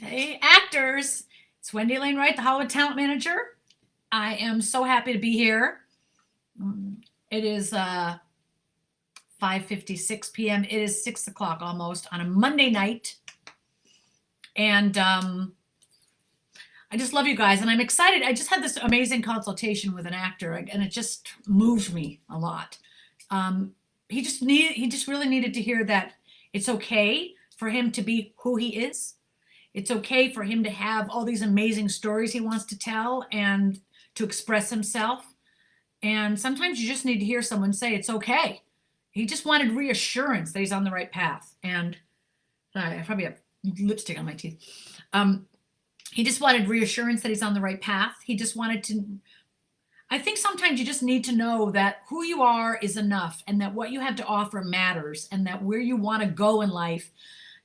Hey, actors. It's Wendy Alane Wright, the Hollywood Talent Manager. I am so happy to be here. It is 5:56 p.m. It is 6 o'clock almost on a Monday night. And I just love you guys. And I'm excited. I just had this amazing consultation with an actor, and it just moved me a lot. He just really needed to hear that it's okay for him to be who he is. It's okay for him to have all these amazing stories he wants to tell and to express himself. And sometimes you just need to hear someone say it's okay. He just wanted reassurance that he's on the right path. And I probably have lipstick on my teeth. Um, he just wanted reassurance that he's on the right path. He just wanted to. I think sometimes you just need to know that who you are is enough, and that what you have to offer matters, and that where you want to go in life,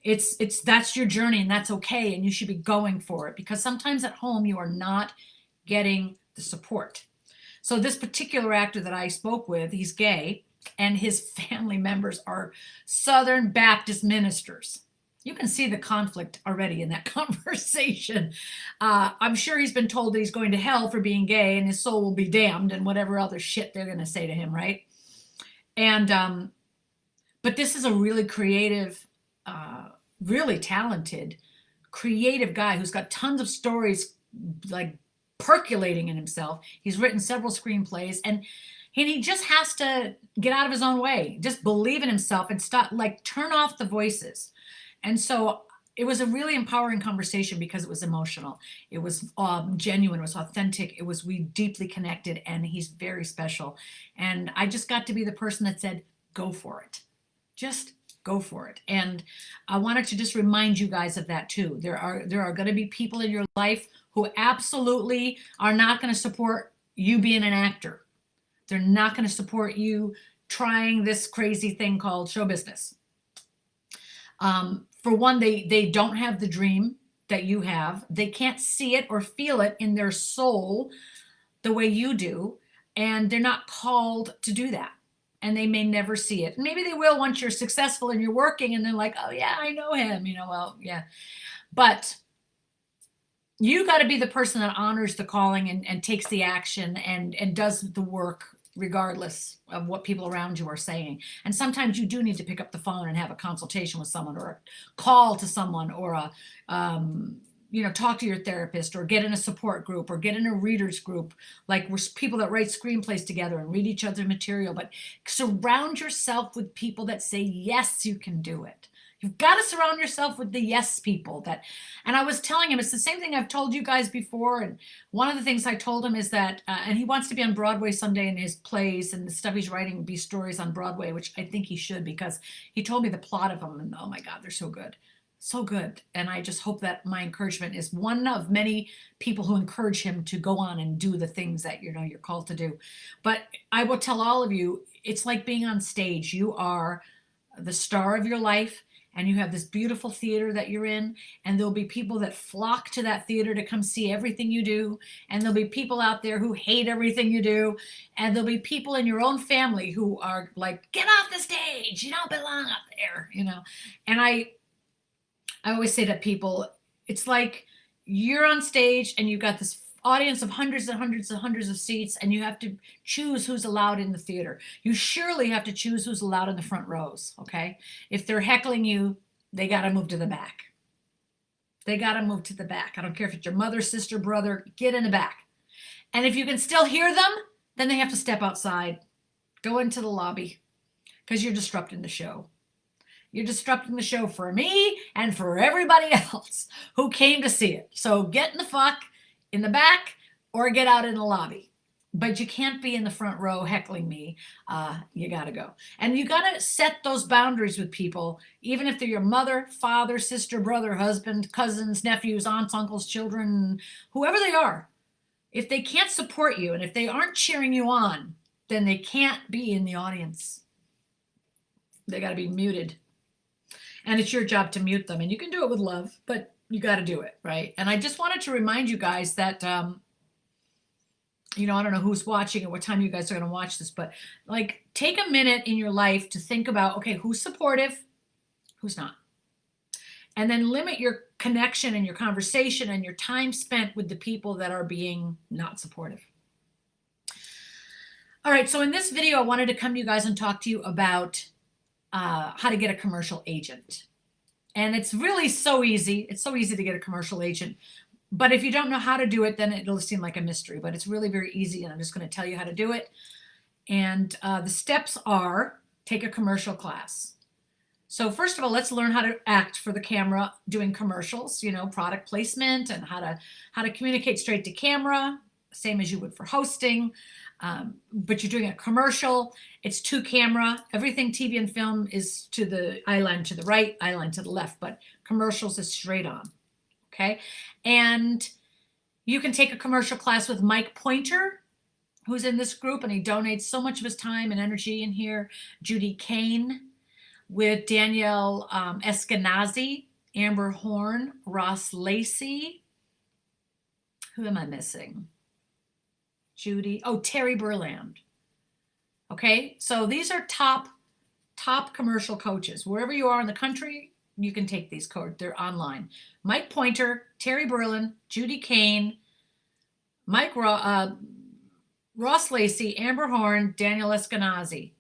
it's that's your journey, and that's okay, and you should be going for it, because sometimes at home you are not getting the support. So this particular actor that I spoke with, he's gay, and his family members are Southern Baptist ministers. You can see the conflict already in that conversation. I'm sure he's been told that he's going to hell for being gay and his soul will be damned and whatever other shit they're going to say to him, right? And but this is a really creative, really talented, creative guy who's got tons of stories like percolating in himself. He's written several screenplays, and he just has to get out of his own way, just believe in himself and stop, like, turn off the voices. And so it was a really empowering conversation because it was emotional. It was genuine. It was authentic. It was, we deeply connected, and he's very special. And I just got to be the person that said, go for it. Just go for it. And I wanted to just remind you guys of that too. There are going to be people in your life who absolutely are not going to support you being an actor. They're not going to support you trying this crazy thing called show business. For one, they don't have the dream that you have. They can't see it or feel it in their soul the way you do, and they're not called to do that. And they may never see it. Maybe they will once you're successful and you're working, and they're like, oh yeah, I know him. Well, yeah. But you got to be the person that honors the calling and takes the action and does the work regardless of what people around you are saying. And sometimes you do need to pick up the phone and have a consultation with someone, or a call to someone, or a talk to your therapist, or get in a support group, or get in a readers group. Like, we're people that write screenplays together and read each other's material. But surround yourself with people that say yes, you can do it. You've got to surround yourself with the yes people. And I was telling him, it's the same thing I've told you guys before. And one of the things I told him is that, and he wants to be on Broadway someday, in his plays and the stuff he's writing be stories on Broadway, which I think he should, because he told me the plot of them, and oh my God, they're so good. So good. And I just hope that my encouragement is one of many people who encourage him to go on and do the things that you're called to do. But I will tell all of you, it's like being on stage. You are the star of your life, and you have this beautiful theater that you're in, and there'll be people that flock to that theater to come see everything you do, and there'll be people out there who hate everything you do, and there'll be people in your own family who are like, get off the stage, you don't belong up there. And I always say to people, it's like you're on stage and you've got this audience of hundreds and hundreds and hundreds of seats, and you have to choose who's allowed in the theater. You surely have to choose who's allowed in the front rows, okay? If they're heckling you, they got to move to the back. They got to move to the back. I don't care if it's your mother, sister, brother, get in the back. And if you can still hear them, then they have to step outside, go into the lobby, because you're disrupting the show. You're disrupting the show for me and for everybody else who came to see it. So get in the fuck in the back, or get out in the lobby. But you can't be in the front row heckling me. You got to go. And you got to set those boundaries with people, even if they're your mother, father, sister, brother, husband, cousins, nephews, aunts, uncles, children, whoever they are. If they can't support you, and if they aren't cheering you on, then they can't be in the audience. They got to be muted. And it's your job to mute them. And you can do it with love, but you got to do it, right? And I just wanted to remind you guys that, I don't know who's watching and what time you guys are going to watch this, but like, take a minute in your life to think about, okay, who's supportive, who's not. and then limit your connection and your conversation and your time spent with the people that are being not supportive. All right, so in this video, I wanted to come to you guys and talk to you about how to get a commercial agent. And it's really so easy. It's so easy to get a commercial agent. But if you don't know how to do it, then it'll seem like a mystery. But it's really very easy, and I'm just going to tell you how to do it. And the steps are: take a commercial class. So first of all, let's learn how to act for the camera doing commercials, you know, product placement and how to communicate straight to camera, same as you would for hosting. But you're doing a commercial, it's to camera. Everything TV and film is to the eye line to the right, eye line to the left, but commercials is straight on. Okay. And you can take a commercial class with Mike Pointer, who's in this group, and he donates so much of his time and energy in here. Judy Kane, with Danielle Eskinazi, Amber Horn, Ross Lacy. Who am I missing? Judy. Oh, Terry Berland. Okay, so these are top commercial coaches. Wherever you are in the country, you can take these courses. They're online. Mike Pointer, Terry Berland, Judy Kane, Ross Lacy, Amber Horn, Danielle Eskinazi.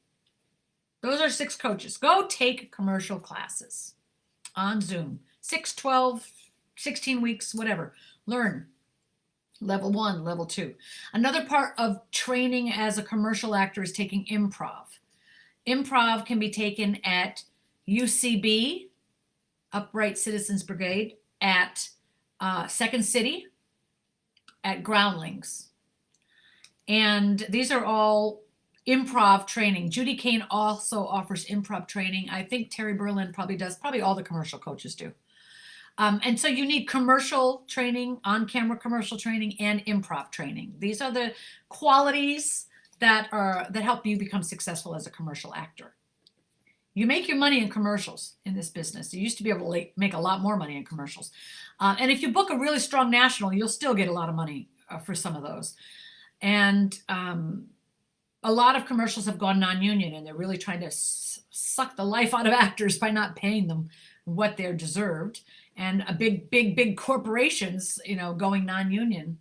Those are 6 coaches. Go take commercial classes on Zoom. 6, 12, 16 weeks, whatever. Learn. Level 1, level 2. Another part of training as a commercial actor is taking improv. Improv can be taken at UCB, Upright Citizens Brigade, at Second City, at Groundlings. And these are all improv training. Judy Kane also offers improv training. I think Terry Berland probably does. Probably all the commercial coaches do. And so you need commercial training, on-camera commercial training, and improv training. These are the qualities that help you become successful as a commercial actor. You make your money in commercials in this business. You used to be able to make a lot more money in commercials. And if you book a really strong national, you'll still get a lot of money for some of those. And a lot of commercials have gone non-union, and they're really trying to suck the life out of actors by not paying them what they're deserved. And a big corporations, you know, going non-union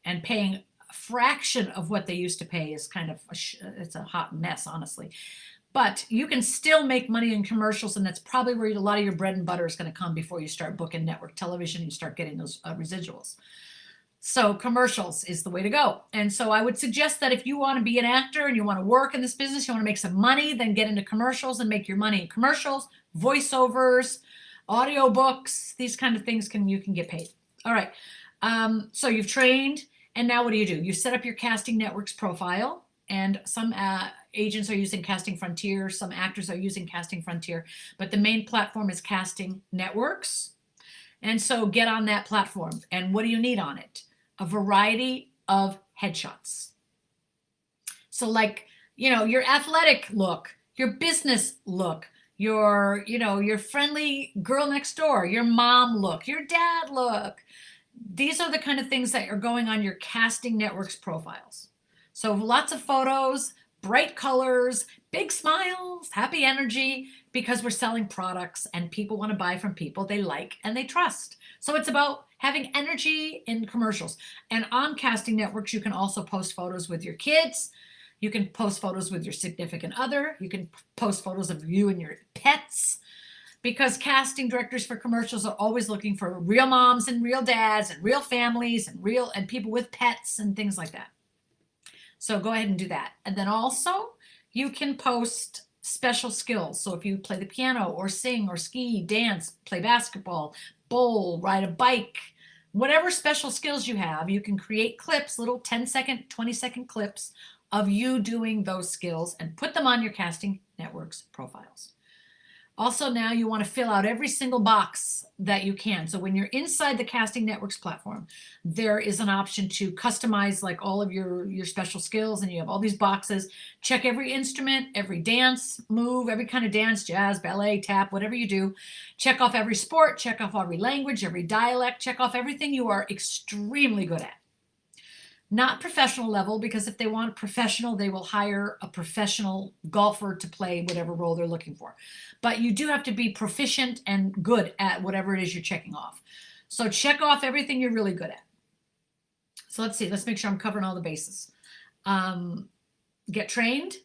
and paying a fraction of what they used to pay is kind of it's a hot mess, honestly. But you can still make money in commercials, and that's probably where a lot of your bread and butter is going to come before you start booking network television and you start getting those residuals. So commercials is the way to go. And so I would suggest that if you want to be an actor and you want to work in this business, you want to make some money, then get into commercials and make your money in commercials, voiceovers, audiobooks, these kind of things you can get paid. All right. So you've trained, and now what do? You set up your Casting Networks profile, and some agents are using Casting Frontier, some actors are using Casting Frontier, but the main platform is Casting Networks. And so get on that platform. And what do you need on it? A variety of headshots. So like, you know, your athletic look, your business look, your friendly girl next door, your mom look, your dad look. These are the kind of things that are going on your Casting Networks profiles. So lots of photos, bright colors, big smiles, happy energy, because we're selling products and people want to buy from people they like and they trust. So it's about having energy in commercials. And on Casting Networks, you can also post photos with your kids. You can post photos with your significant other. You can post photos of you and your pets, because casting directors for commercials are always looking for real moms and real dads and real families and people with pets and things like that. So go ahead and do that. And then also you can post special skills. So if you play the piano or sing or ski, dance, play basketball, bowl, ride a bike, whatever special skills you have, you can create clips, little 10-second, 20-second clips of you doing those skills and put them on your Casting Networks profiles. Also, now you want to fill out every single box that you can. So when you're inside the Casting Networks platform, there is an option to customize like all of your special skills, and you have all these boxes. Check every instrument, every dance move, every kind of dance, jazz, ballet, tap, whatever you do. Check off every sport, check off every language, every dialect, check off everything you are extremely good at. Not professional level, because if they want professional, they will hire a professional golfer to play whatever role they're looking for. But you do have to be proficient and good at whatever it is you're checking off. So check off everything you're really good at. So let's see, let's make sure I'm covering all the bases. Get trained.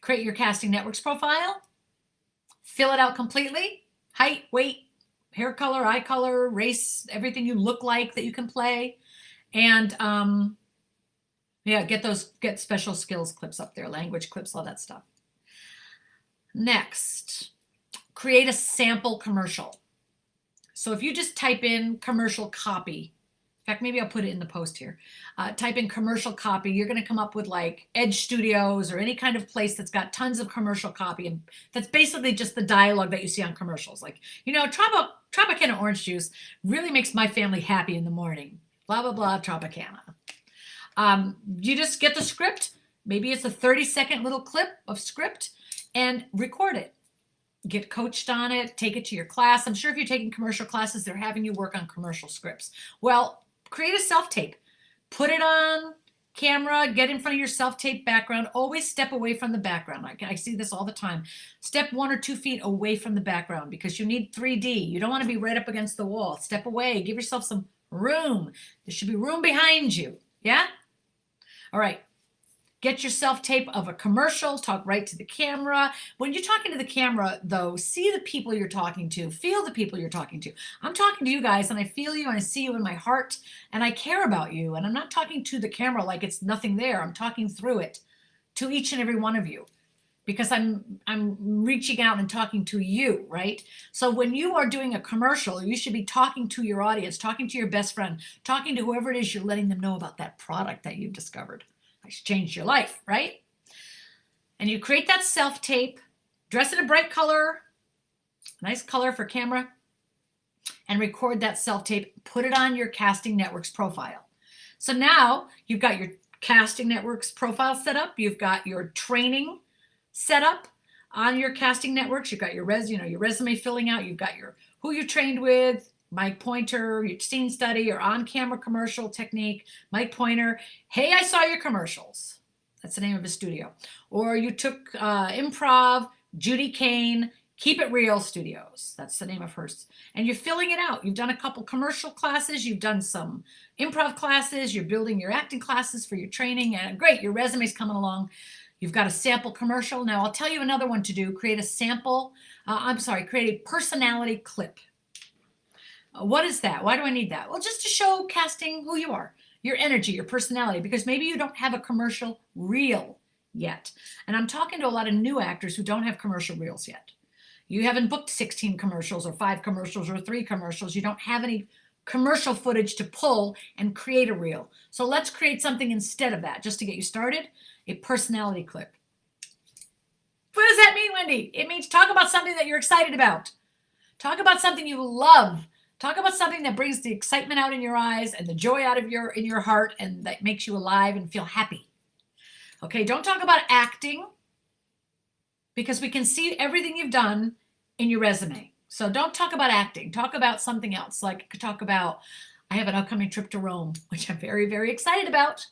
Create your casting networks profile. Fill it out completely. Height, weight, hair color, eye color, race, everything you look like that you can play. And yeah, get special skills clips up there, language clips, all that stuff. Next, create a sample commercial. So if you just type in commercial copy, in fact, maybe I'll put it in the post here. Type in commercial copy. You're going to come up with like Edge Studios or any kind of place that's got tons of commercial copy. And that's basically just the dialogue that you see on commercials. Like, you know, Tropicana orange juice really makes my family happy in the morning. Blah, blah, blah, Tropicana. You just get the script. Maybe it's a 30-second little clip of script and record it. Get coached on it. Take it to your class. I'm sure if you're taking commercial classes, they're having you work on commercial scripts. Well, create a self-tape. Put it on camera. Get in front of your self-tape background. Always step away from the background. I see this all the time. Step 1 or 2 feet away from the background because you need 3D. You don't want to be right up against the wall. Step away. Give yourself some room. There should be room behind you. Yeah? All right. Get your self-tape of a commercial. Talk right to the camera. When you're talking to the camera, though, see the people you're talking to. Feel the people you're talking to. I'm talking to you guys, and I feel you, and I see you in my heart, and I care about you. And I'm not talking to the camera like it's nothing there. I'm talking through it to each and every one of you because I'm reaching out and talking to you, right? So when you are doing a commercial, you should be talking to your audience, talking to your best friend, talking to whoever it is you're letting them know about that product that you've discovered. It's changed your life, right? And you create that self-tape, dress in a bright color, nice color for camera, and record that self-tape, put it on your casting networks profile. So now you've got your casting networks profile set up, you've got your training set up on your casting networks, you've got your your resume filling out, you've got your who you trained with, Mike Pointer, your scene study, your on-camera commercial technique, Mike Pointer. Hey, I saw your commercials. That's the name of his studio. Or you took improv, Judy Kane, Keep It Real Studios. That's the name of hers. And you're filling it out. You've done a couple commercial classes. You've done some improv classes. You're building your acting classes for your training. And great, your resume's coming along. You've got a sample commercial. Now, I'll tell you another one to do. Create a personality clip. What is that? Why do I need that? Well, just to show casting who you are, your energy, your personality, because maybe you don't have a commercial reel yet. And I'm talking to a lot of new actors who don't have commercial reels yet. You haven't booked 16 commercials or 5 commercials or 3 commercials. You don't have any commercial footage to pull and create a reel. So let's create something instead of that, just to get you started, a personality clip. What does that mean, Wendy? It means talk about something that you're excited about. Talk about something you love. Talk about something that brings the excitement out in your eyes and the joy out of in your heart and that makes you alive and feel happy. Okay, don't talk about acting because we can see everything you've done in your resume. So don't talk about acting. Talk about something else. Like talk about, I have an upcoming trip to Rome, which I'm very, very excited about.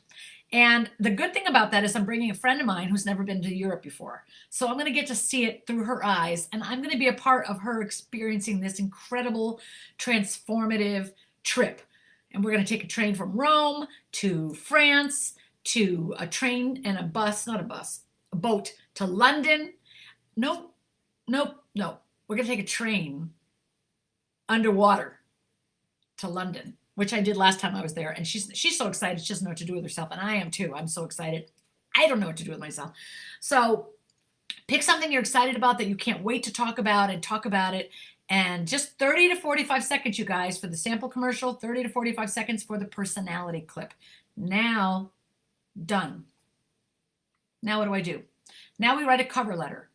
And the good thing about that is I'm bringing a friend of mine who's never been to Europe before. So I'm going to get to see it through her eyes. And I'm going to be a part of her experiencing this incredible, transformative trip. And we're going to take a train from Rome to France, to a train and a boat to London. Nope. We're going to take a train underwater to London, which I did last time I was there. And she's so excited. She doesn't know what to do with herself. And I am too. I'm so excited. I don't know what to do with myself. So pick something you're excited about that you can't wait to talk about and talk about it. And just 30 to 45 seconds, you guys, for the sample commercial, 30 to 45 seconds for the personality clip. Now, done. Now what do? Now we write a cover letter.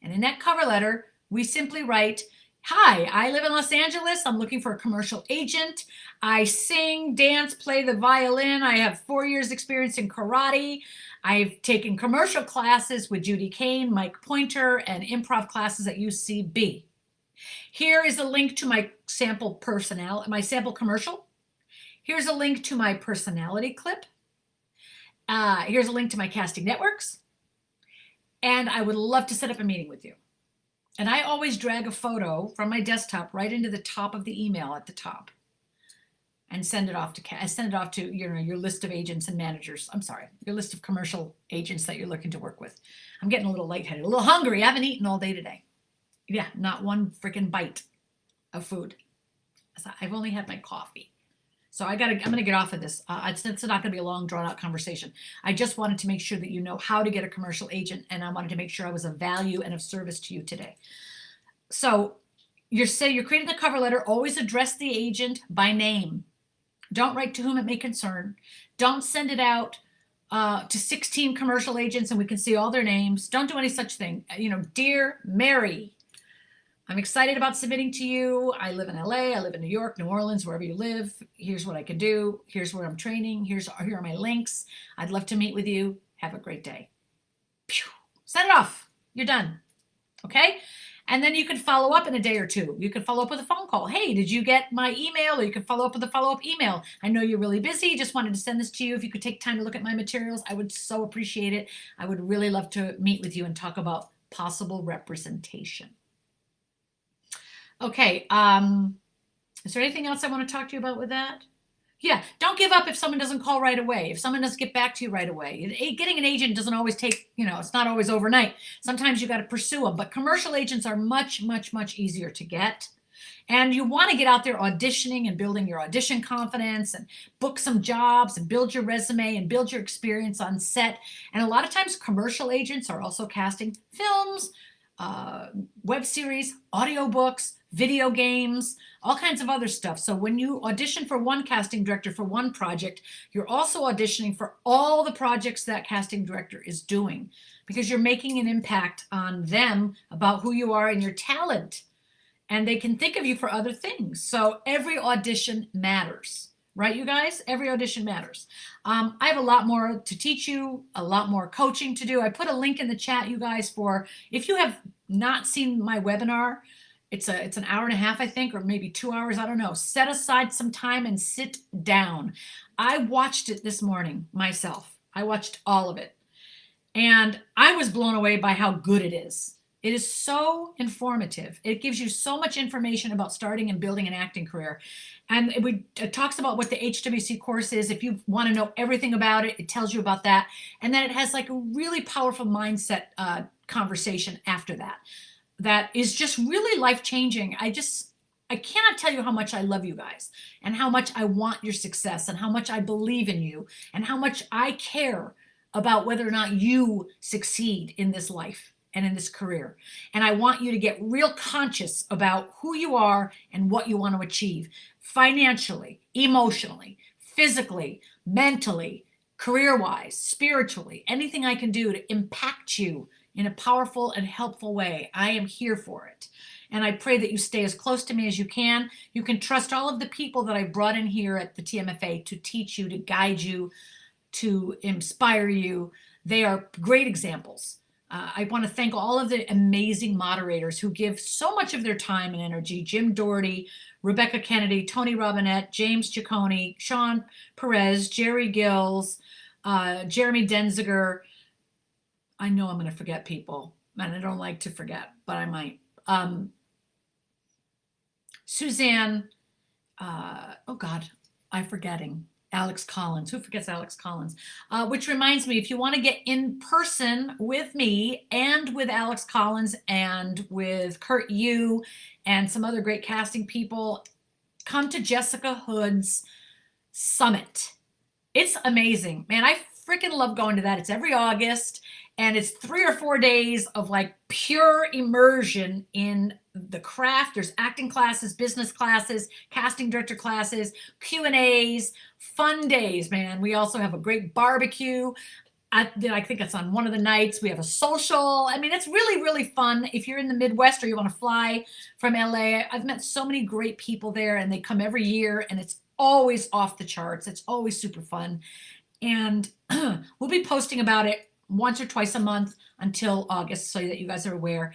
And in that cover letter, we simply write, hi, I live in Los Angeles. I'm looking for a commercial agent. I sing, dance, play the violin. I have 4 years experience in karate. I've taken commercial classes with Judy Kane, Mike Pointer, and improv classes at UCB. Here is a link to my sample commercial. Here's a link to my personality clip. Here's a link to my casting networks. And I would love to set up a meeting with you. And I always drag a photo from my desktop right into the top of the email at the top and send it off to your list of agents and managers. I'm sorry, your list of commercial agents that you're looking to work with. I'm getting a little lightheaded, a little hungry. I haven't eaten all day today. Yeah, not one freaking bite of food. I've only had my coffee. So I'm going to get off of this. It's not going to be a long, drawn-out conversation. I just wanted to make sure that you know how to get a commercial agent, and I wanted to make sure I was of value and of service to you today. So you're creating the cover letter. Always address the agent by name. Don't write to whom it may concern. Don't send it out to 16 commercial agents and we can see all their names. Don't do any such thing. Dear Mary, I'm excited about submitting to you. I live in LA. I live in New York, New Orleans, wherever you live. Here's what I can do. Here's where I'm training. Here are my links. I'd love to meet with you. Have a great day. Pew. Send it off. You're done. Okay? And then you can follow up in a day or two. You can follow up with a phone call. Hey, did you get my email? Or you can follow up with a follow-up email. I know you're really busy. Just wanted to send this to you. If you could take time to look at my materials, I would so appreciate it. I would really love to meet with you and talk about possible representation. Okay. Is there anything else I want to talk to you about with that? Yeah, don't give up if someone doesn't call right away. If someone doesn't get back to you right away. Getting an agent doesn't always take, it's not always overnight. Sometimes you got to pursue them, but commercial agents are much, much, much easier to get. And you want to get out there auditioning and building your audition confidence and book some jobs and build your resume and build your experience on set. And a lot of times commercial agents are also casting films, web series, audiobooks, video games, all kinds of other stuff. So when you audition for one casting director for one project, you're also auditioning for all the projects that casting director is doing because you're making an impact on them about who you are and your talent. And they can think of you for other things. So every audition matters, right, you guys? Every audition matters. I have a lot more to teach you, a lot more coaching to do. I put a link in the chat, you guys, for if you have not seen my webinar. It's an hour and a half, I think, or maybe 2 hours. I don't know. Set aside some time and sit down. I watched it this morning myself. I watched all of it. And I was blown away by how good it is. It is so informative. It gives you so much information about starting and building an acting career. And it talks about what the HWC course is. If you want to know everything about it, it tells you about that. And then it has like a really powerful mindset conversation after that. That is just really life-changing. I cannot tell you how much I love you guys and how much I want your success and how much I believe in you and how much I care about whether or not you succeed in this life and in this career. And I want you to get real conscious about who you are and what you want to achieve financially, emotionally, physically, mentally, career-wise, spiritually, anything I can do to impact you in a powerful and helpful way. I am here for it. And I pray that you stay as close to me as you can. You can trust all of the people that I brought in here at the TMFA to teach you, to guide you, to inspire you. They are great examples. I want to thank all of the amazing moderators who give so much of their time and energy. Jim Dougherty, Rebecca Kennedy, Tony Robinette, James Ciccone, Sean Perez, Jerry Gills, Jeremy Denziger. I know I'm going to forget people, and I don't like to forget, but I might. Suzanne, oh God, I'm forgetting. Alex Collins. Who forgets Alex Collins? Which reminds me, if you want to get in person with me and with Alex Collins and with Kurt Yu and some other great casting people, come to Jessica Hood's Summit. It's amazing. Man, I freaking love going to that. It's every August. And it's 3 or 4 days of like pure immersion in the craft. There's acting classes, business classes, casting director classes, Q&As, fun days, man. We also have a great barbecue. I think it's on one of the nights. We have a social. I mean, it's really, really fun. If you're in the Midwest or you want to fly from LA, I've met so many great people there, and they come every year, and it's always off the charts. It's always super fun. And we'll be posting about it once or twice a month until August so that you guys are aware.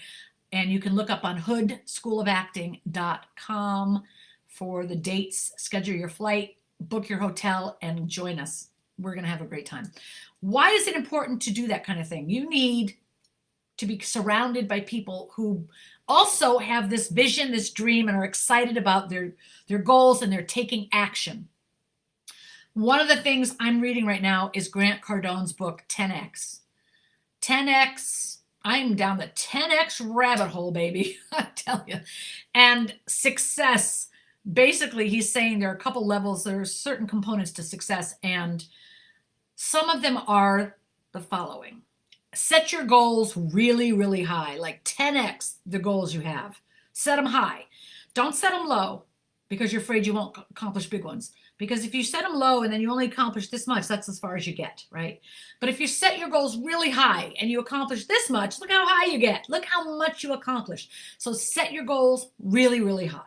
And you can look up on hoodschoolofacting.com for the dates, schedule your flight, book your hotel and join us. We're going to have a great time. Why is it important to do that kind of thing? You need to be surrounded by people who also have this vision, this dream, and are excited about their goals, and they're taking action. One of the things I'm reading right now is Grant Cardone's book, 10X. 10X, I'm down the 10X rabbit hole, baby, I tell you. And success, basically, he's saying there are a couple levels, there are certain components to success, and some of them are the following. Set your goals really, really high, like 10X the goals you have. Set them high. Don't set them low because you're afraid you won't accomplish big ones. Because if you set them low and then you only accomplish this much, that's as far as you get, right? But if you set your goals really high and you accomplish this much, look how high you get. Look how much you accomplish. So set your goals really, really high.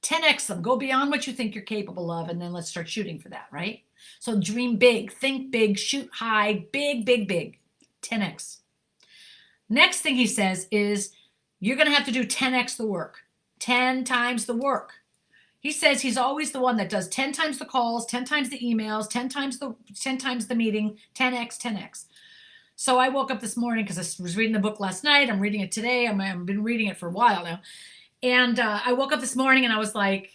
10X them. Go beyond what you think you're capable of, and then let's start shooting for that, right? So dream big, think big, shoot high, big, big, big. 10X. Next thing he says is you're going to have to do 10X the work. 10 times the work. He says he's always the one that does 10 times the calls, 10 times the emails, 10 times the meeting, 10X, 10X. So I woke up this morning because I was reading the book last night. I'm reading it today. I've been reading it for a while now. And I woke up this morning and I was like,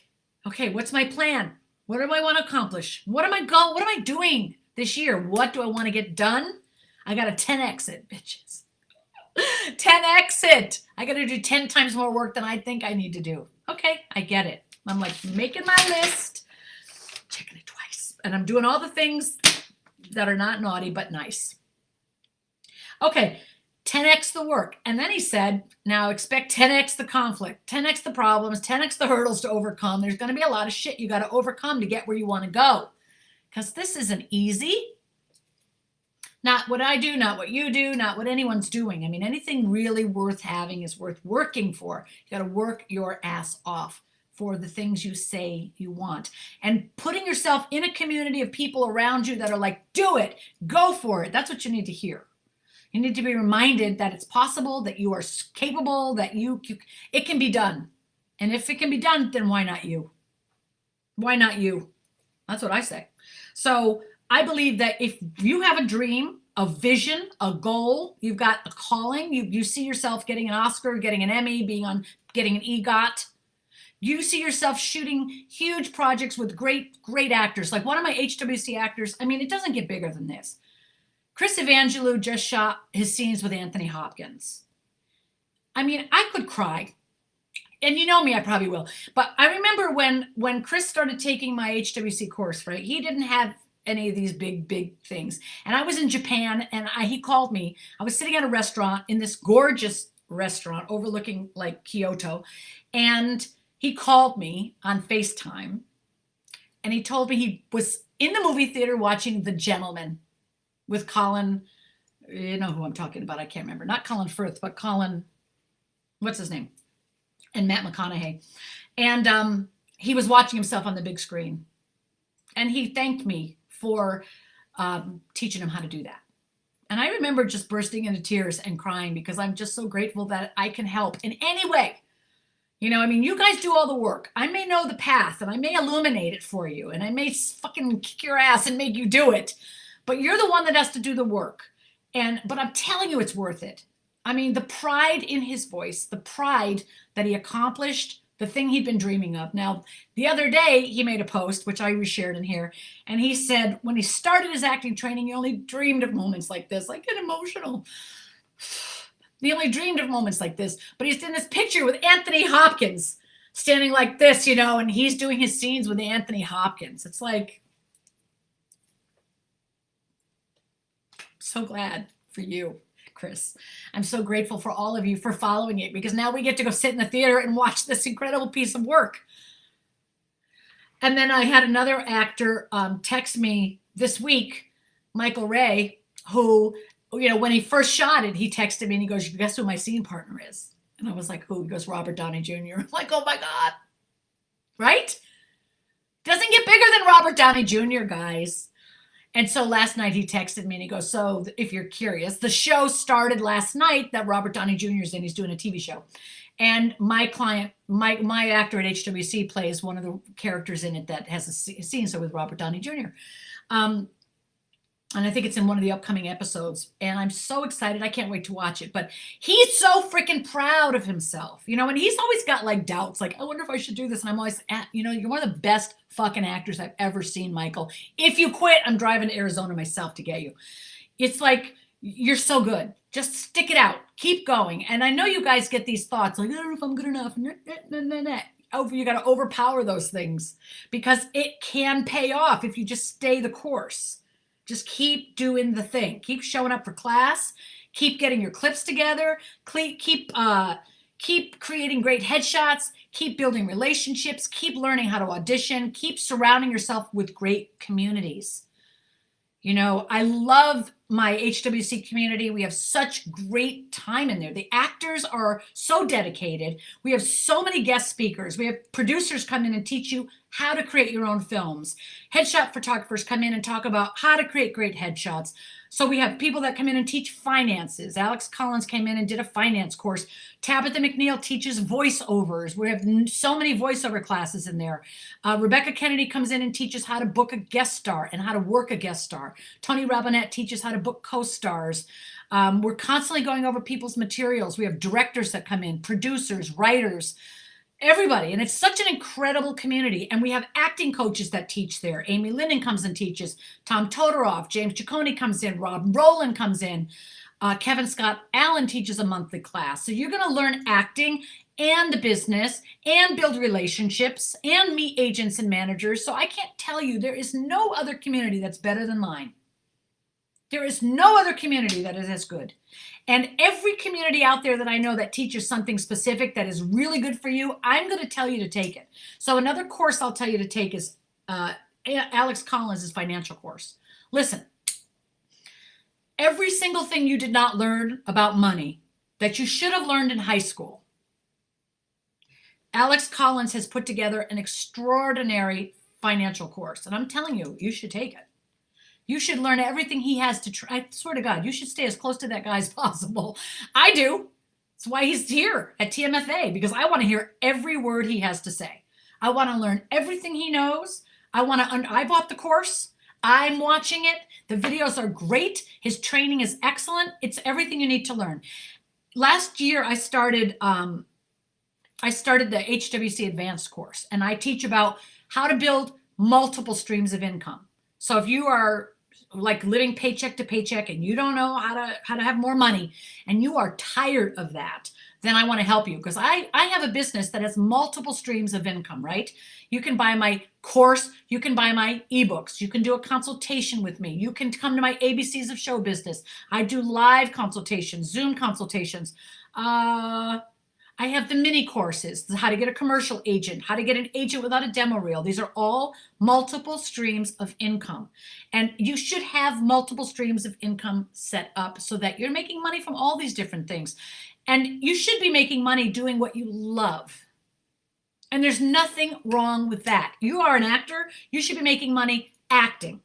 okay, what's my plan? What do I want to accomplish? What am I doing this year? What do I want to get done? I got to 10X it, bitches. 10X it. I got to do 10 times more work than I think I need to do. Okay, I get it. I'm like making my list, checking it twice, and I'm doing all the things that are not naughty but nice. Okay, 10X the work. And then he said, now expect 10X the conflict, 10X the problems, 10X the hurdles to overcome. There's going to be a lot of shit you got to overcome to get where you want to go, because this isn't easy. Not what I do, not what you do, not what anyone's doing. I mean, anything really worth having is worth working for. You got to work your ass off for the things you say you want, and putting yourself in a community of people around you that are like, do it, go for it. That's what you need to hear. You need to be reminded that it's possible, that you are capable, that it can be done. And if it can be done, then why not you? Why not you? That's what I say. So I believe that if you have a dream, a vision, a goal, you've got a calling, you see yourself getting an Oscar, getting an Emmy, getting an EGOT. You see yourself shooting huge projects with great actors. Like one of my HWC actors, I mean, it doesn't get bigger than this. Chris Evangelou just shot his scenes with Anthony Hopkins. I mean, I could cry. And you know me, I probably will. But I remember when Chris started taking my HWC course, right? He didn't have any of these big things. And I was in Japan, and he called me. I was sitting at a restaurant, in this gorgeous restaurant overlooking like Kyoto. And he called me on FaceTime, and he told me he was in the movie theater watching The Gentleman with Colin, you know who I'm talking about, I can't remember. Not Colin Firth, but Colin, what's his name? And Matt McConaughey. And he was watching himself on the big screen. And he thanked me for teaching him how to do that. And I remember just bursting into tears and crying because I'm just so grateful that I can help in any way. You know, I mean, you guys do all the work. I may know the path, and I may illuminate it for you, and I may fucking kick your ass and make you do it, but you're the one that has to do the work. But I'm telling you, it's worth it. I mean, the pride in his voice, the pride that he accomplished the thing he'd been dreaming of. Now, the other day, he made a post, which I reshared in here, and he said when he started his acting training, he only dreamed of moments like this. I get emotional. He only dreamed of moments like this, but he's in this picture with Anthony Hopkins standing like this, you know, and he's doing his scenes with Anthony Hopkins. It's like, so glad for you, Chris. I'm so grateful for all of you for following it, because now we get to go sit in the theater and watch this incredible piece of work. And then I had another actor text me this week, Michael Ray, who, you know, when he first shot it, he texted me and he goes, guess who my scene partner is? And I was like, who? He goes, Robert Downey Jr. I'm like, oh my God. Right? Doesn't get bigger than Robert Downey Jr., guys. And so last night he texted me and he goes, so if you're curious, the show started last night that Robert Downey Jr. is in. He's doing a TV show. And my client, my actor at HWC plays one of the characters in it that has a scene, so with Robert Downey Jr. And I think it's in one of the upcoming episodes. And I'm so excited. I can't wait to watch it. But he's so freaking proud of himself, you know, and he's always got like doubts, like, I wonder if I should do this. And I'm always, you know, you're one of the best fucking actors I've ever seen, Michael. If you quit, I'm driving to Arizona myself to get you. It's like, you're so good. Just stick it out. Keep going. And I know you guys get these thoughts like, I don't know if I'm good enough. You got to overpower those things because it can pay off if you just stay the course. Just keep doing the thing. Keep showing up for class. Keep getting your clips together. Keep creating great headshots. Keep building relationships. Keep learning how to audition. Keep surrounding yourself with great communities. You know, I love my HWC community. We have such great time in there. The actors are so dedicated. We have so many guest speakers. We have producers come in and teach you how to create your own films. Headshot photographers come in and talk about how to create great headshots. So we have people that come in and teach finances. Alex Collins came in and did a finance course. Tabitha McNeil teaches voiceovers. We have so many voiceover classes in there. Rebecca Kennedy comes in and teaches how to book a guest star and how to work a guest star. Tony Robinette teaches how to book co-stars. We're constantly going over people's materials. We have directors that come in, producers, writers, everybody. And it's such an incredible community. And we have acting coaches that teach there. Amy Linden comes and teaches. Tom Todoroff, James Ciccone comes in. Rob Rowland comes in. Kevin Scott Allen teaches a monthly class. So you're going to learn acting and the business and build relationships and meet agents and managers. So I can't tell you, there is no other community that's better than mine. There is no other community that is as good. And every community out there that I know that teaches something specific that is really good for you, I'm going to tell you to take it. So another course I'll tell you to take is Alex Collins' financial course. Listen, every single thing you did not learn about money that you should have learned in high school, Alex Collins has put together an extraordinary financial course. And I'm telling you, you should take it. You should learn everything he has to try. I swear to God, you should stay as close to that guy as possible. I do. That's why he's here at TMFA, because I want to hear every word he has to say. I want to learn everything he knows. I bought the course. I'm watching it. The videos are great. His training is excellent. It's everything you need to learn. Last year, I started the HWC Advanced course, and I teach about how to build multiple streams of income. So if you are like living paycheck to paycheck and you don't know how to have more money and you are tired of that, then I want to help you, because I have a business that has multiple streams of income, right? You can buy my course, you can buy my ebooks, you can do a consultation with me, you can come to my ABCs of Show Business. I do live consultations, Zoom consultations. I have the mini courses, how to get a commercial agent, how to get an agent without a demo reel. These are all multiple streams of income. And you should have multiple streams of income set up so that you're making money from all these different things. And you should be making money doing what you love. And there's nothing wrong with that. You are an actor. You should be making money acting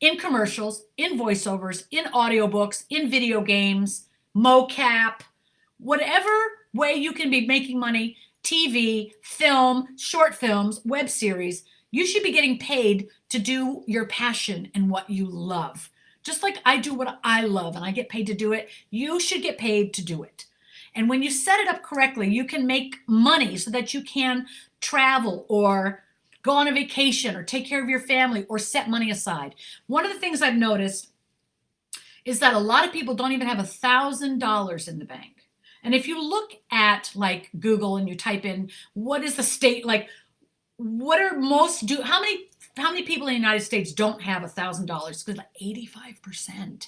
in commercials, in voiceovers, in audiobooks, in video games, mocap, whatever way you can be making money, TV, film, short films, web series. You should be getting paid to do your passion and what you love. Just like I do what I love and I get paid to do it, you should get paid to do it. And when you set it up correctly, you can make money so that you can travel or go on a vacation or take care of your family or set money aside. One of the things I've noticed is that a lot of people don't even have $1,000 in the bank. And if you look at like Google and you type in, what is the state, like what are how many people in the United States don't have $1,000? Because like 85%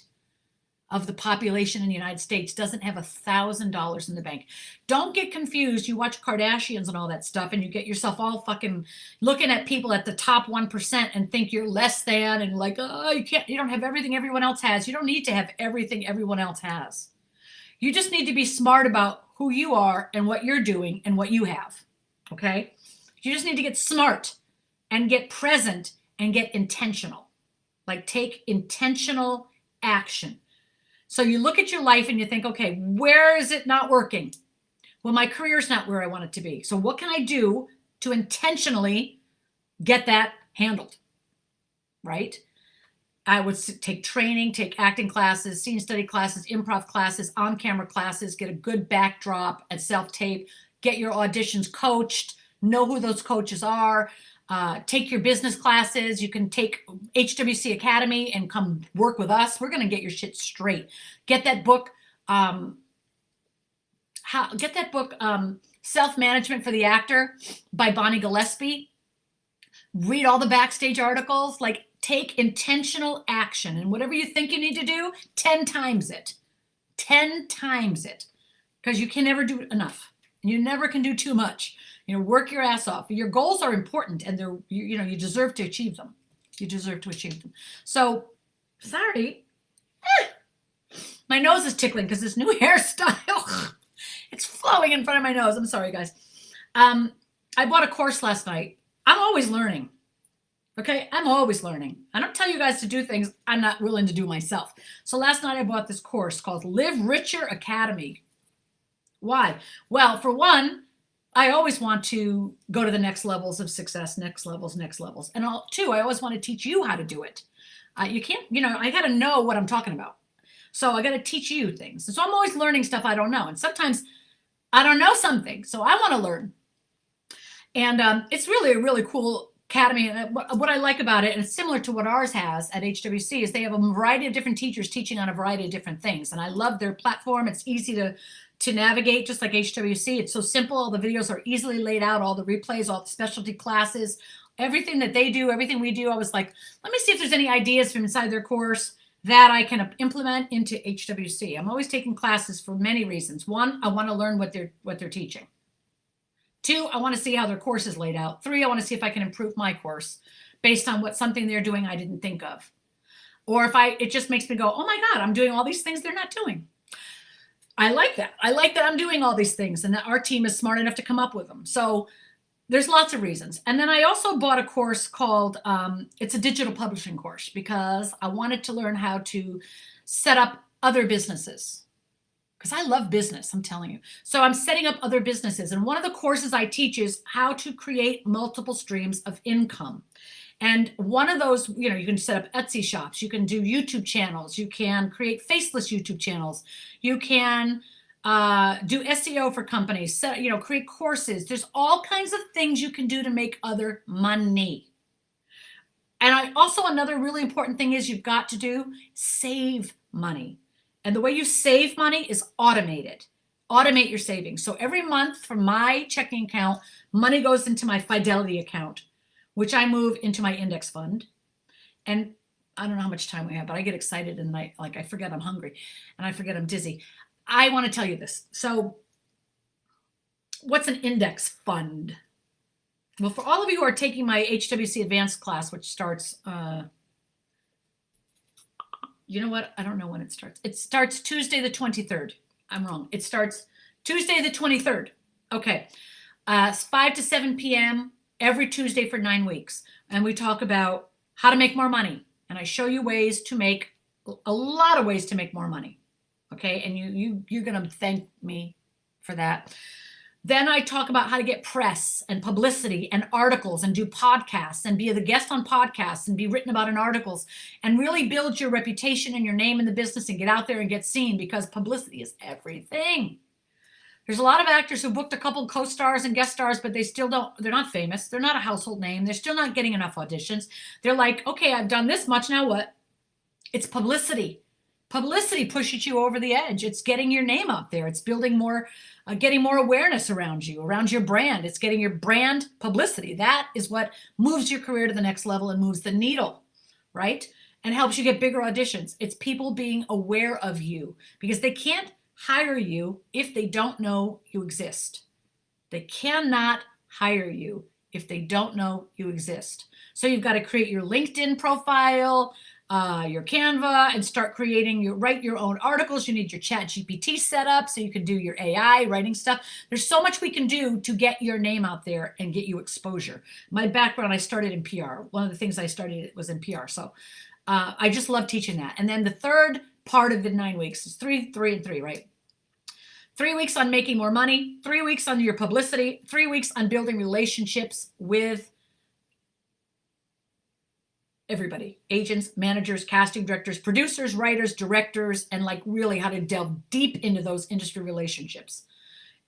of the population in the United States doesn't have $1,000 in the bank. Don't get confused. You watch Kardashians and all that stuff and you get yourself all fucking looking at people at the top 1% and think you're less than and like, oh, you don't have everything everyone else has. You don't need to have everything everyone else has. You just need to be smart about who you are and what you're doing and what you have, okay? You just need to get smart and get present and get intentional. Like take intentional action. So you look at your life and you think, okay, where is it not working? Well, my career's not where I want it to be. So what can I do to intentionally get that handled, right? I would take training, take acting classes, scene study classes, improv classes, on-camera classes, get a good backdrop and self-tape, get your auditions coached, know who those coaches are, take your business classes. You can take HWC Academy and come work with us. We're going to get your shit straight. Get that book, Self-Management for the Actor by Bonnie Gillespie. Read all the backstage articles. Like, take intentional action, and whatever you think you need to do, 10 times it. 10 times it. Because you can never do enough. You never can do too much. Work your ass off. Your goals are important, and you deserve to achieve them. You deserve to achieve them. So, sorry. My nose is tickling because this new hairstyle, it's flowing in front of my nose. I'm sorry, guys. I bought a course last night. I'm always learning. Okay, I'm always learning. I don't tell you guys to do things I'm not willing to do myself. So last night I bought this course called Live Richer Academy. Why? Well, for one, I always want to go to the next levels of success, next levels. And two, I always want to teach you how to do it. You can't, I got to know what I'm talking about. So I got to teach you things. So I'm always learning stuff I don't know. And sometimes I don't know something, so I want to learn. And it's really a really cool academy. And what I like about it, and it's similar to what ours has at HWC, is they have a variety of different teachers teaching on a variety of different things. And I love their platform. It's easy to navigate, just like HWC. It's so simple. All the videos are easily laid out, all the replays, all the specialty classes, everything that they do, everything we do. I was like, let me see if there's any ideas from inside their course that I can implement into HWC. I'm always taking classes for many reasons. One, I want to learn what they're teaching. Two, I want to see how their course is laid out. Three, I want to see if I can improve my course based on something they're doing I didn't think of. Or it just makes me go, oh my God, I'm doing all these things they're not doing. I like that. I like that I'm doing all these things and that our team is smart enough to come up with them. So there's lots of reasons. And then I also bought a course called, it's a digital publishing course, because I wanted to learn how to set up other businesses. Because I love business, I'm telling you. So I'm setting up other businesses. And one of the courses I teach is how to create multiple streams of income. And one of those, you can set up Etsy shops. You can do YouTube channels. You can create faceless YouTube channels. You can do SEO for companies, create courses. There's all kinds of things you can do to make other money. And another really important thing is you've got to save money. And the way you save money is automate it. Automate your savings. So every month from my checking account, money goes into my Fidelity account, which I move into my index fund. And I don't know how much time we have, but I get excited and I forget I'm hungry and I forget I'm dizzy. I want to tell you this. So what's an index fund? Well, for all of you who are taking my HWC advanced class, which starts, you know what? I don't know when it starts. It starts Tuesday the 23rd. I'm wrong. It starts Tuesday the 23rd. Okay. It's 5 to 7 p.m. every Tuesday for 9 weeks. And we talk about how to make more money. And I show you a lot of ways to make more money. Okay. And you're going to thank me for that. Then I talk about how to get press and publicity and articles and do podcasts and be the guest on podcasts and be written about in articles and really build your reputation and your name in the business and get out there and get seen, because publicity is everything. There's a lot of actors who booked a couple co-stars and guest stars, but they're not famous. They're not a household name. They're still not getting enough auditions. They're like, okay, I've done this much. Now what? It's publicity. Publicity pushes you over the edge. It's getting your name out there. It's building more, getting more awareness around you, around your brand. It's getting your brand publicity. That is what moves your career to the next level and moves the needle, right? And helps you get bigger auditions. It's people being aware of you, because they can't hire you if they don't know you exist. They cannot hire you if they don't know you exist. So you've got to create your LinkedIn profile, your Canva, and start write your own articles. You need your Chat GPT set up so you can do your AI writing stuff. There's so much we can do to get your name out there and get you exposure. My background, I started in PR. One of the things I started was in PR. So I just love teaching that. And then the third part of the 9 weeks is 3, 3, and 3, right? 3 weeks on making more money, 3 weeks on your publicity, 3 weeks on building relationships with everybody, agents, managers, casting directors, producers, writers, directors, and like really how to delve deep into those industry relationships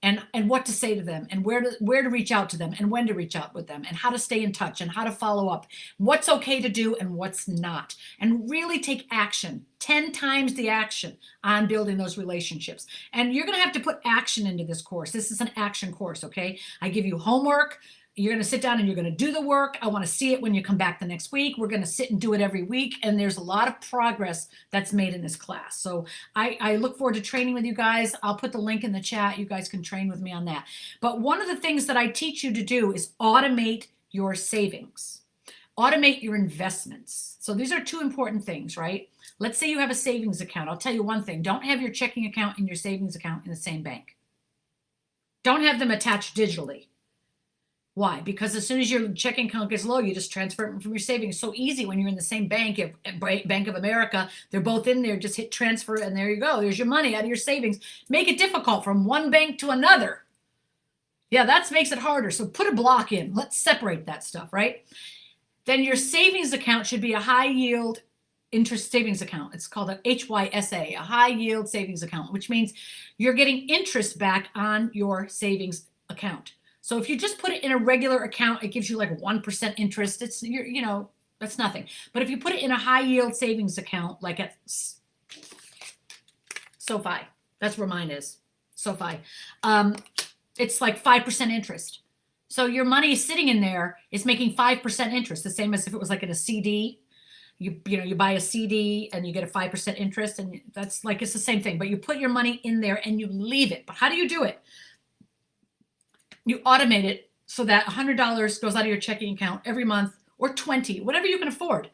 and what to say to them and where to reach out to them and when to reach out with them and how to stay in touch and how to follow up, what's okay to do and what's not, and really take action, 10 times the action on building those relationships. And you're going to have to put action into this course. This is an action course. Okay. I give you homework. You're going to sit down and you're going to do the work. I want to see it when you come back the next week. We're going to sit and do it every week. And there's a lot of progress that's made in this class. So I look forward to training with you guys. I'll put the link in the chat. You guys can train with me on that. But one of the things that I teach you to do is automate your savings, automate your investments. So these are two important things, right? Let's say you have a savings account. I'll tell you one thing. Don't have your checking account and your savings account in the same bank. Don't have them attached digitally. Why? Because as soon as your checking account gets low, you just transfer it from your savings. So easy when you're in the same bank, Bank of America, they're both in there, just hit transfer and there you go. There's your money out of your savings. Make it difficult from one bank to another. Yeah, that makes it harder. So put a block in. Let's separate that stuff, right? Then your savings account should be a high yield interest savings account. It's called a HYSA, a high yield savings account, which means you're getting interest back on your savings account. So if you just put it in a regular account, it gives you like 1% interest. It's, that's nothing. But if you put it in a high yield savings account, like at SOFI, that's where mine is, SOFI, it's like 5% interest. So your money is sitting in there, it's making 5% interest, the same as if it was like in a CD. You buy a CD and you get a 5% interest, and that's like, it's the same thing, but you put your money in there and you leave it. But how do you do it? You automate it so that $100 goes out of your checking account every month, or 20, whatever you can afford.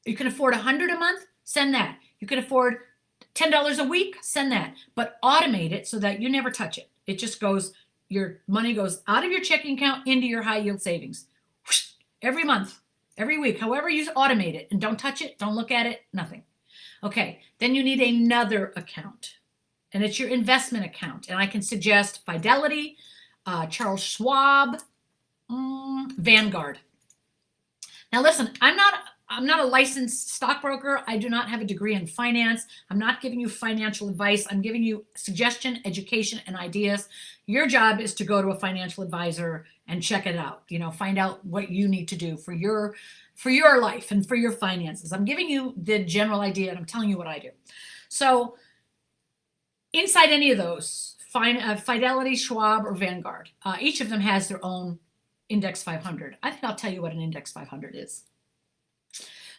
You can afford $100 a month, send that. You can afford $10 a week, send that. But automate it so that you never touch it. It just goes, your money goes out of your checking account into your high yield savings every month, every week, however you automate it. And don't touch it, don't look at it, nothing. Okay, then you need another account, and it's your investment account. And I can suggest Fidelity, Charles Schwab, Vanguard. Now listen, I'm not a licensed stockbroker. I do not have a degree in finance. I'm not giving you financial advice. I'm giving you suggestion, education, and ideas. Your job is to go to a financial advisor and check it out. Find out what you need to do for your life and for your finances. I'm giving you the general idea, and I'm telling you what I do. So inside any of those, Fidelity, Schwab, or Vanguard, each of them has their own Index 500. I think I'll tell you what an Index 500 is.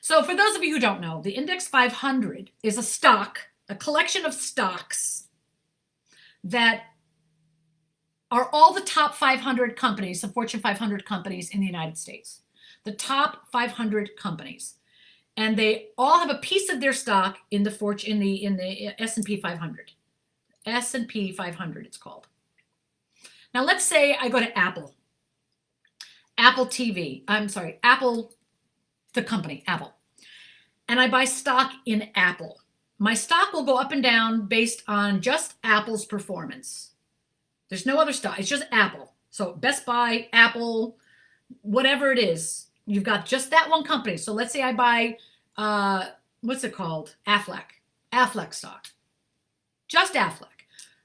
So for those of you who don't know, the Index 500 is a collection of stocks that are all the top 500 companies, the Fortune 500 companies in the United States. The top 500 companies. And they all have a piece of their stock in the S&P 500. S&P 500 it's called. Now let's say I go to Apple TV. I'm sorry, Apple, the company, Apple. And I buy stock in Apple. My stock will go up and down based on just Apple's performance. There's no other stock. It's just Apple. So Best Buy, Apple, whatever it is, you've got just that one company. So let's say I buy, what's it called? Aflac stock. Just Aflac.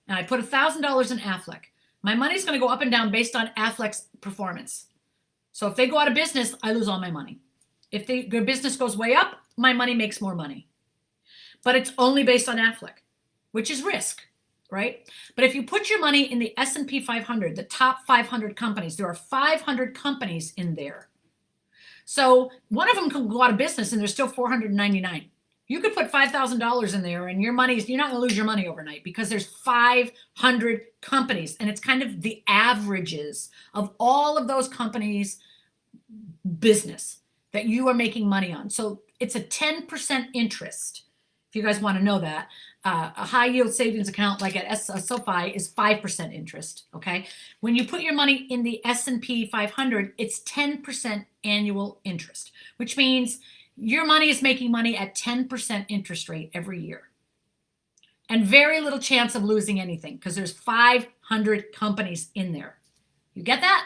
And I put $1,000 in Aflac. My money's going to go up and down based on Aflac's performance. So if they go out of business, I lose all my money. If their business goes way up, my money makes more money. But it's only based on Aflac, which is risk, right? But if you put your money in the S&P 500, the top 500 companies, there are 500 companies in there. So one of them can go out of business and there's still 499. You could put $5,000 in there and you're not going to lose your money overnight because there's 500 companies, and it's kind of the averages of all of those companies' business that you are making money on. So it's a 10% interest. If you guys want to know that, a high yield savings account like at SOFI is 5% interest. Okay. When you put your money in the S&P 500, it's 10% annual interest, which means your money is making money at 10% interest rate every year. and very little chance of losing anything because there's 500 companies in there. You get that?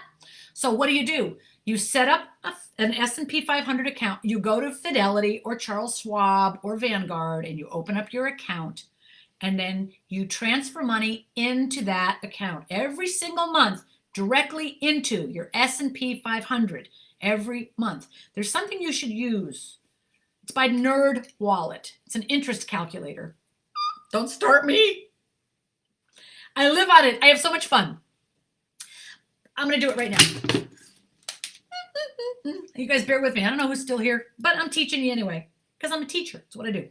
So what do? You set up an S&P 500 account. You go to Fidelity or Charles Schwab or Vanguard and you open up your account, and then you transfer money into that account every single month directly into your S&P 500 every month. There's something you should use. It's by Nerd Wallet. It's an interest calculator. Don't start me. I live on it. I have so much fun. I'm going to do it right now. You guys bear with me. I don't know who's still here, but I'm teaching you anyway because I'm a teacher. That's what I do.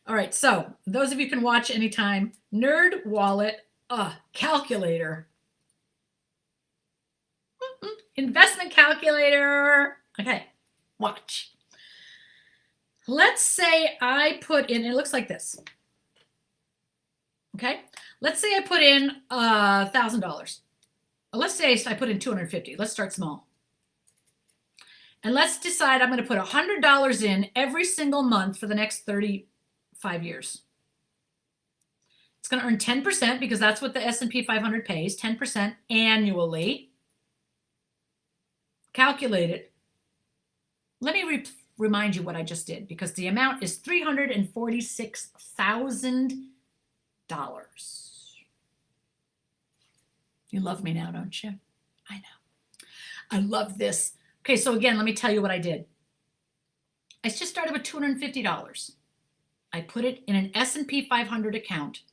All right. So those of you can watch anytime. Nerd Wallet calculator. Investment calculator. Okay. Watch. Let's say I put in, it looks like this. Okay. Let's say I put in $1,000. Let's say I put in $250. Let's start small. And let's decide I'm going to put $100 in every single month for the next 35 years. It's going to earn 10% because that's what the S&P 500 pays, 10% annually. Calculate it. Let me remind you what I just did because the amount is $346,000. You love me now, don't you? I know. I love this. Okay, so again, let me tell you what I did. I just started with $250. I put it in an S&P 500 account.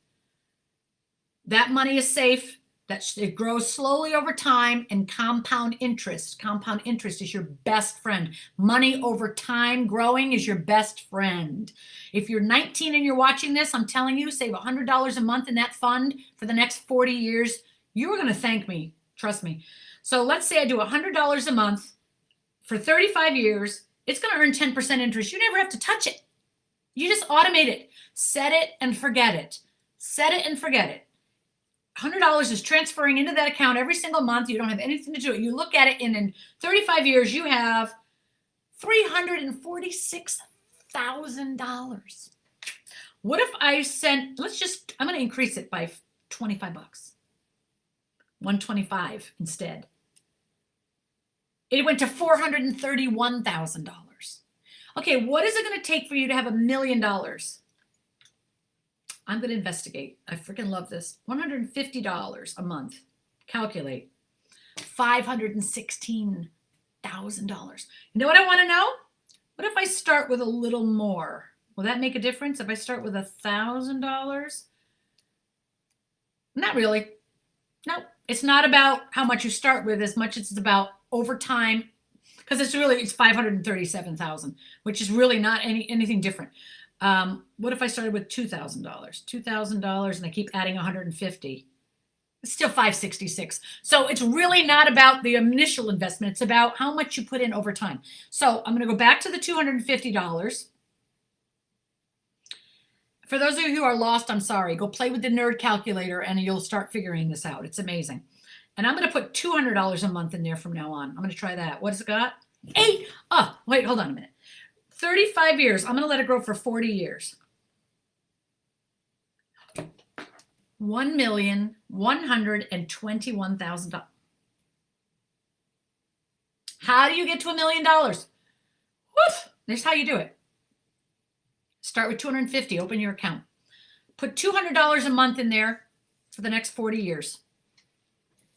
That money is safe. It grows slowly over time, and compound interest. Compound interest is your best friend. Money over time growing is your best friend. If you're 19 and you're watching this, I'm telling you, save $100 a month in that fund for the next 40 years. You're going to thank me. Trust me. So let's say I do $100 a month for 35 years. It's going to earn 10% interest. You never have to touch it. You just automate it. Set it and forget it. Set it and forget it. $100 is transferring into that account every single month. You don't have anything to do it. You look at it, and in 35 years, you have $346,000. What if I sent, I'm going to increase it by $25. $125 instead. It went to $431,000. Okay, what is it going to take for you to have $1 million? I'm going to investigate. I freaking love this. $150 a month. Calculate. $516,000. You know what I want to know? What if I start with a little more? Will that make a difference if I start with $1,000? Not really. No, it's not about how much you start with as much as it's about over time, because it's $537,000, which is really not anything different. What if I started with $2,000? $2,000 and I keep adding 150. It's still 566. So it's really not about the initial investment. It's about how much you put in over time. So I'm going to go back to the $250. For those of you who are lost, I'm sorry. Go play with the nerd calculator and you'll start figuring this out. It's amazing. And I'm going to put $200 a month in there from now on. I'm going to try that. What has it got? 8. Oh, wait, hold on a minute. 35 years. I'm going to let it grow for 40 years. $1,121,000. How do you get to $1 million? Woof! There's how you do it. Start with $250. Open your account. Put $200 a month in there for the next 40 years.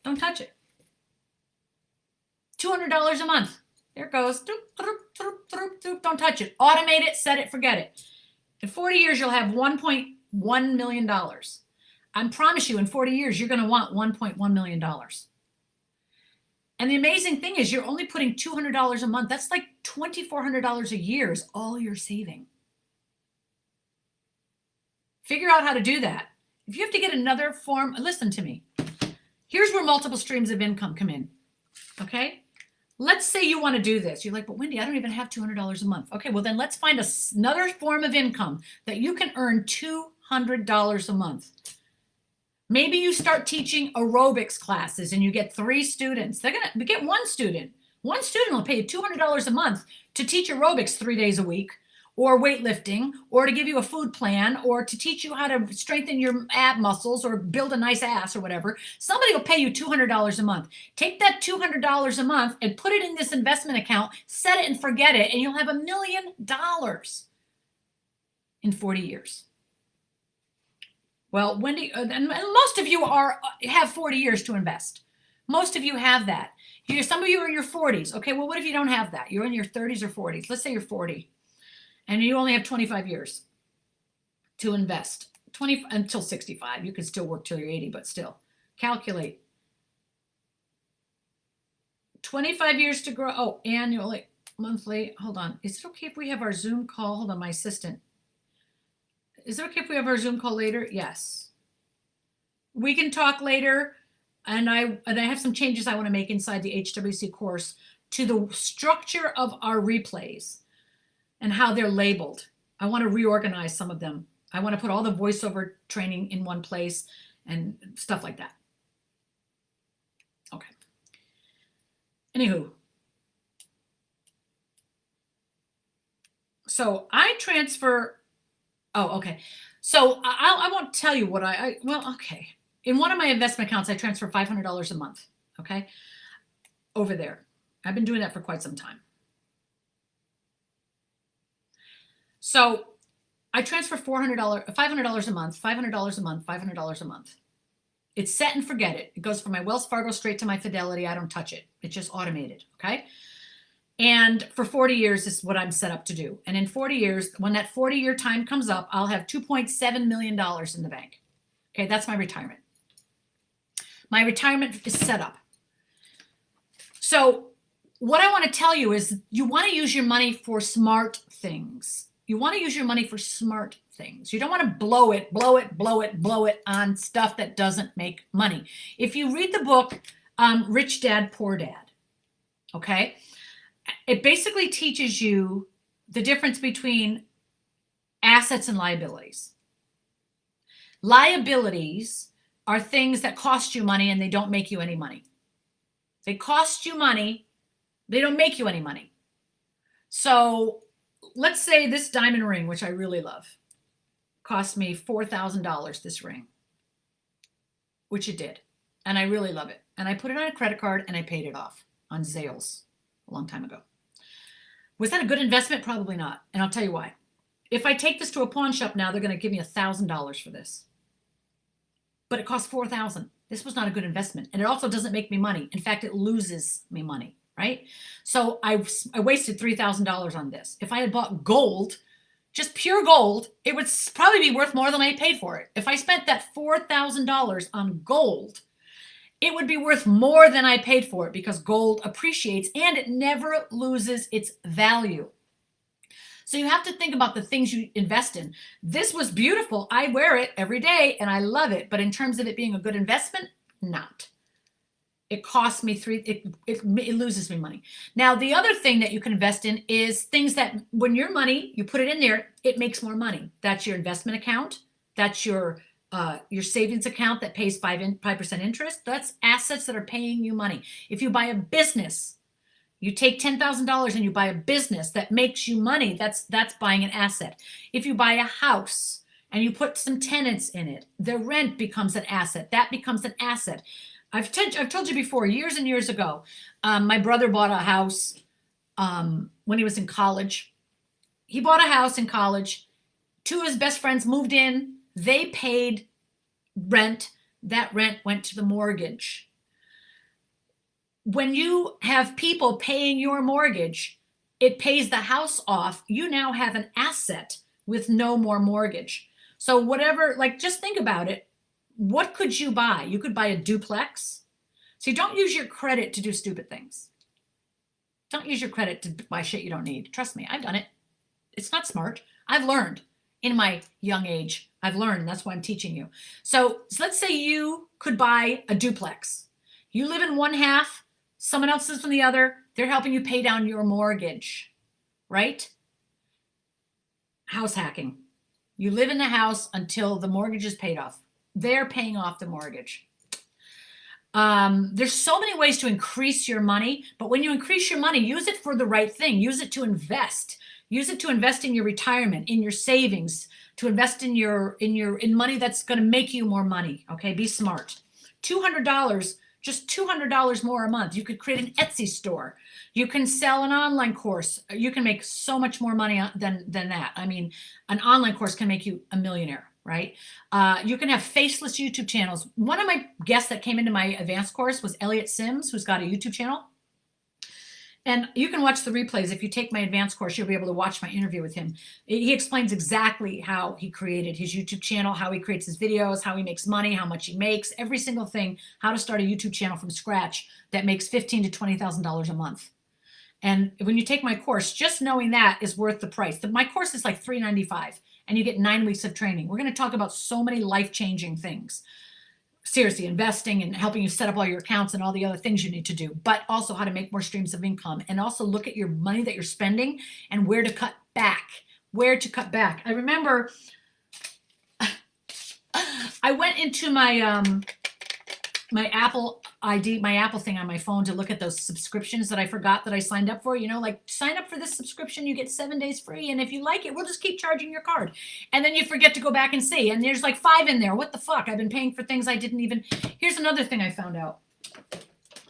Don't touch it. $200 a month. There it goes. Don't touch it. Automate it. Set it. Forget it. In 40 years, you'll have $1.1 million. I promise you, in 40 years, you're going to want $1.1 million. And the amazing thing is you're only putting $200 a month. That's like $2,400 a year is all you're saving. Figure out how to do that. If you have to get another form, listen to me. Here's where multiple streams of income come in. Okay? Let's say you want to do this. You're like, but Wendy, I don't even have $200 a month. Okay, well then let's find another form of income that you can earn $200 a month. Maybe you start teaching aerobics classes and you get 3 students. They're going to get 1 student. 1 student will pay you $200 a month to teach aerobics 3 days a week. or weightlifting, or to give you a food plan, or to teach you how to strengthen your ab muscles or build a nice ass or whatever. Somebody will pay you $200 a month. Take that $200 a month and put it in this investment account, set it and forget it, and you'll have $1 million in 40 years. Well, Wendy, and most of you have 40 years to invest. Most of you have that. Some of you are in your 40s. Okay, well, what if you don't have that? You're in your 30s or 40s. Let's say you're 40, and you only have 25 years to invest. 20 until 65. You can still work till you're 80, but still. Calculate. 25 years to grow. Oh, annually, monthly. Hold on. Is it okay if we have our Zoom call? Hold on, my assistant. Is it okay if we have our Zoom call later? Yes. We can talk later. And I have some changes I want to make inside the HWC course to the structure of our replays and how they're labeled. I want to reorganize some of them. I want to put all the voiceover training in one place and stuff like that. Okay. Anywho. So I transfer. Oh, okay. So I won't tell you what well, okay. In one of my investment accounts, I transfer $500 a month, okay, over there. I've been doing that for quite some time. So I transfer $500 a month, $500 a month, $500 a month. It's set and forget it. It goes from my Wells Fargo straight to my Fidelity. I don't touch it. It's just automated, okay? And for 40 years, this is what I'm set up to do. And in 40 years, when that 40-year time comes up, I'll have $2.7 million in the bank. Okay, that's my retirement. My retirement is set up. So what I want to tell you is you want to use your money for smart things. You want to use your money for smart things. You don't want to blow it on stuff that doesn't make money. If you read the book, Rich Dad, Poor Dad, okay, it basically teaches you the difference between assets and liabilities. Liabilities are things that cost you money and they don't make you any money. They cost you money, they don't make you any money. So let's say this diamond ring, which I really love, cost me $4,000, this ring, which it did. And I really love it. And I put it on a credit card and I paid it off on Zales a long time ago. Was that a good investment? Probably not. And I'll tell you why. If I take this to a pawn shop now, they're going to give me $1,000 for this. But it cost $4,000. This was not a good investment. And it also doesn't make me money. In fact, it loses me money, right? So I wasted $3,000 on this. If I had bought gold, just pure gold, it would probably be worth more than I paid for it. If I spent that $4,000 on gold, it would be worth more than I paid for it because gold appreciates and it never loses its value. So you have to think about the things you invest in. This was beautiful. I wear it every day and I love it. But in terms of it being a good investment, not. It costs me it loses me money. Now, the other thing that you can invest in is things that when your money, you put it in there, it makes more money. That's your investment account. That's your savings account that pays 5% interest. That's assets that are paying you money. If you buy a business, you take $10,000 and you buy a business that makes you money. That's buying an asset. If you buy a house and you put some tenants in it, the rent becomes an asset. That becomes an asset. I've told you before, years and years ago, my brother bought a house when he was in college. He bought a house in college. Two of his best friends moved in. They paid rent. That rent went to the mortgage. When you have people paying your mortgage, it pays the house off. You now have an asset with no more mortgage. So whatever, like, just think about it. What could you buy? You could buy a duplex. So don't use your credit to do stupid things. Don't use your credit to buy shit you don't need. Trust me, I've done it. It's not smart. I've learned in my young age. I've learned, and that's why I'm teaching you. So let's say you could buy a duplex. You live in one half, someone else lives in the other. They're helping you pay down your mortgage, right? House hacking. You live in the house until the mortgage is paid off. They're paying off the mortgage. There's so many ways to increase your money, but when you increase your money, use it for the right thing. Use it to invest. Use it to invest in your retirement, in your savings, to invest in in money that's going to make you more money. Okay, be smart. $200, just $200 more a month. You could create an Etsy store. You can sell an online course. You can make so much more money than that. I mean, an online course can make you a millionaire, right? You can have faceless YouTube channels. One of my guests that came into my advanced course was Elliot Sims, who's got a YouTube channel. And you can watch the replays. If you take my advanced course, you'll be able to watch my interview with him. He explains exactly how he created his YouTube channel, how he creates his videos, how he makes money, how much he makes, every single thing, how to start a YouTube channel from scratch that makes $15,000 to $20,000 a month. And when you take my course, just knowing that is worth the price. My course is like $395, and you get 9 weeks of training. We're going to talk about so many life-changing things. Seriously, investing and helping you set up all your accounts and all the other things you need to do, but also how to make more streams of income, and also look at your money that you're spending and where to cut back. Where to cut back. I remember I went into my my Apple ID, my Apple thing on my phone to look at those subscriptions that I forgot that I signed up for. You know, like, sign up for this subscription, you get 7 days free, and if you like it, we'll just keep charging your card. And then you forget to go back and see, and there's like 5 in there. What the fuck? I've been paying for things I didn't even. Here's another thing I found out.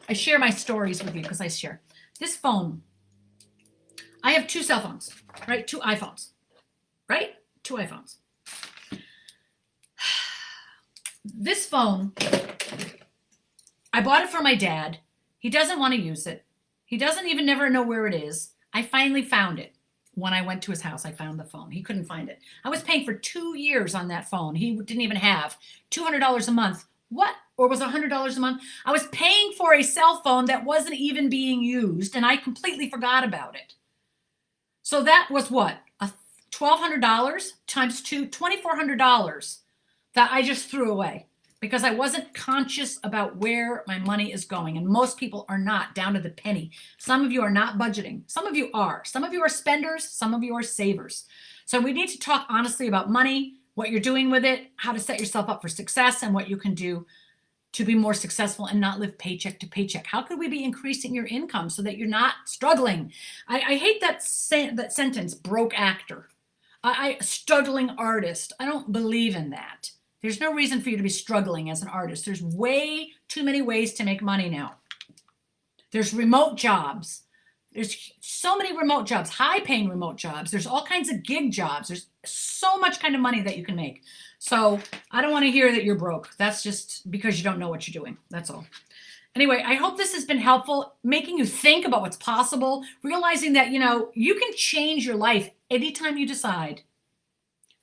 I share my stories with you because I share. This phone, I have 2 cell phones, right? 2 iPhones, right? 2 iPhones. This phone, I bought it for my dad. He doesn't want to use it. He doesn't even never know where it is. I finally found it. When I went to his house, I found the phone. He couldn't find it. I was paying for 2 years on that phone. He didn't even have $200 a month. What? Or was it $100 a month? I was paying for a cell phone that wasn't even being used, and I completely forgot about it. So that was what? $1,200 times 2, $2,400 that I just threw away, because I wasn't conscious about where my money is going. And most people are not, down to the penny. Some of you are not budgeting. Some of you are. Some of you are spenders. Some of you are savers. So we need to talk honestly about money, what you're doing with it, how to set yourself up for success, and what you can do to be more successful and not live paycheck to paycheck. How could we be increasing your income so that you're not struggling? I hate that sentence, broke actor. Struggling artist. I don't believe in that. There's no reason for you to be struggling as an artist. There's way too many ways to make money now. There's remote jobs. There's so many remote jobs, high-paying remote jobs. There's all kinds of gig jobs. There's so much kind of money that you can make. So I don't want to hear that you're broke. That's just because you don't know what you're doing. That's all. Anyway, I hope this has been helpful, making you think about what's possible, realizing that, you know, you can change your life anytime you decide.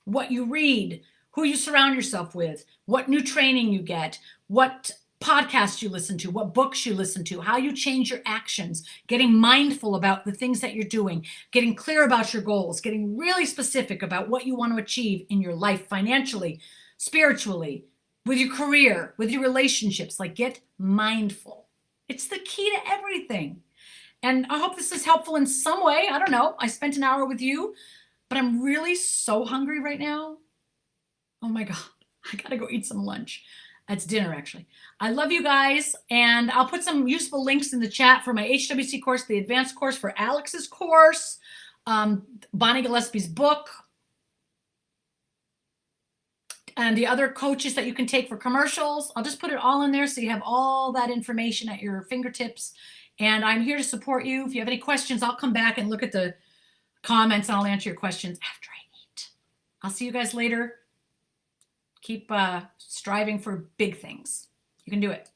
What you read, who you surround yourself with, what new training you get, what podcasts you listen to, what books you listen to, how you change your actions, getting mindful about the things that you're doing, getting clear about your goals, getting really specific about what you want to achieve in your life financially, spiritually, with your career, with your relationships. Like, get mindful. It's the key to everything. And I hope this is helpful in some way. I don't know. I spent an hour with you, but I'm really so hungry right now. Oh my God, I gotta go eat some lunch. It's dinner, actually. I love you guys, and I'll put some useful links in the chat for my HWC course, the advanced course, for Alex's course, Bonnie Gillespie's book, and the other coaches that you can take for commercials. I'll just put it all in there so you have all that information at your fingertips. And I'm here to support you. If you have any questions, I'll come back and look at the comments, and I'll answer your questions after I eat. I'll see you guys later. Keep striving for big things. You can do it.